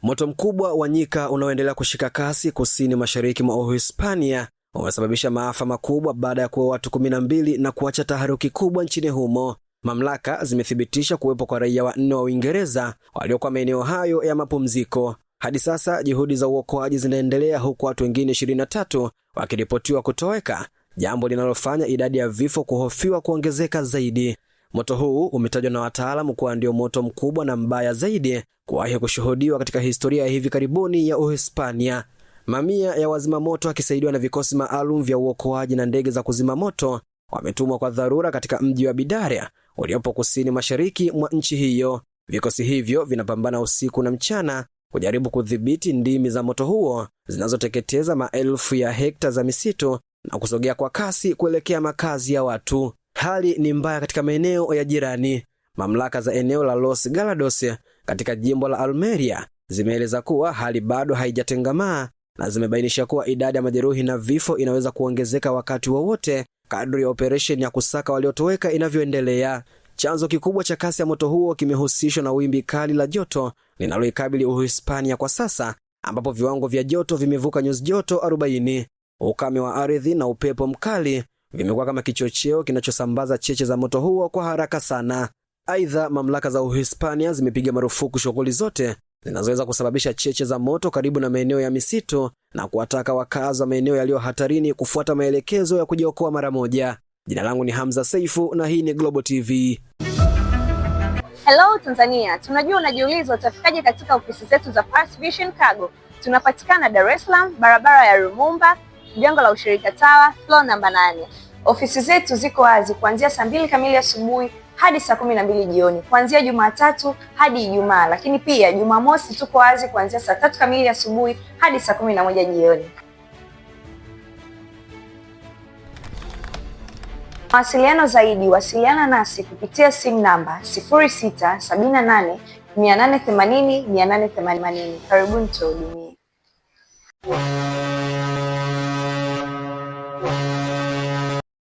Moto mkubwa wa nyika unaoendelea kushika kasi kusini mashariki mwa Uhispania umesababisha maafa makubwa baada ya kuua watu 12 na kuacha taharuki kubwa nchini humo. Mamlaka zimethibitisha kuwepo kwa raia 4 wa Uingereza waliokuwa maeneo hayo ya mapumziko. Hadi sasa juhudi za uokoaji zinaendelea huku watu wengine 23 wakiripotiwa kutoweka, jambo linalofanya idadi ya vifo kuhofiwa kuongezeka zaidi. Moto huu umetajwa na wataalamu kuwa ndio moto mkubwa na mbaya zaidi kuwahi kushuhudiwa katika historia ya hivi karibuni ya Uhispania. Mamia ya wazima moto wakisaidiwa na vikosi maalum vya uokoaji na ndege za kuzima moto wametumwa kwa dharura katika mji wa Bidaria uliopo kusini mashariki mwa nchi hiyo. Vikosi hivyo vinapambana usiku na mchana kujaribu kudhibiti ndimi za moto huo zinazoteketeza maelfu ya hekta za misitu na kusogea kwa kasi kuelekea makazi ya watu. Hali ni mbaya katika maeneo ya jirani. Mamlaka za eneo la Los Galados katika jimbo la Almeria zimeeleza kuwa hali bado haijatengamaa na zimebainisha kuwa idadi ya majeruhi na vifo inaweza kuongezeka wakati wowote kadri ya operation ya kusaka waliotoweka inavyoendelea. Chanzo kikubwa cha kasi ya moto huo kimehusishwa na wimbi kali la joto linaloikabili Uhispania kwa sasa, ambapo viwango vya joto vimevuka nyuzi joto 40. Ukame wa ardhi na upepo mkali vimekuwa kama kichocheo kinachosambaza cheche za moto huo kwa haraka sana. Aidha, mamlaka za Uhispania zimepiga marufuku shughuli zote zinazoweza kusababisha cheche za moto karibu na maeneo ya misitu na kuwataka wakazi wa maeneo yaliyo hatarini kufuata maelekezo ya kujiokoa mara moja. Jina langu ni Hamza Saifu na hii ni Global TV. Hello Tanzania, tunajua unajiuliza utafikaje katika ofisi zetu za Pars Vision Cargo. Tunapatikana Dar es Salaam, barabara ya Rumumba, jengo la ushirika Tower, floor namba 8. Ofisi zetu ziko wazi kuanzia saa 2 kamili asubuhi hadi saa 12 jioni, kuanzia Jumatatu hadi Ijumaa, lakini pia Jumamosi tuko wazi kuanzia saa 3 kamili asubuhi hadi saa 11 jioni. Mawasiliano zaidi, wasiliana nasi kupitia simu namba 0678 880 880. Karibuni tuhudumie.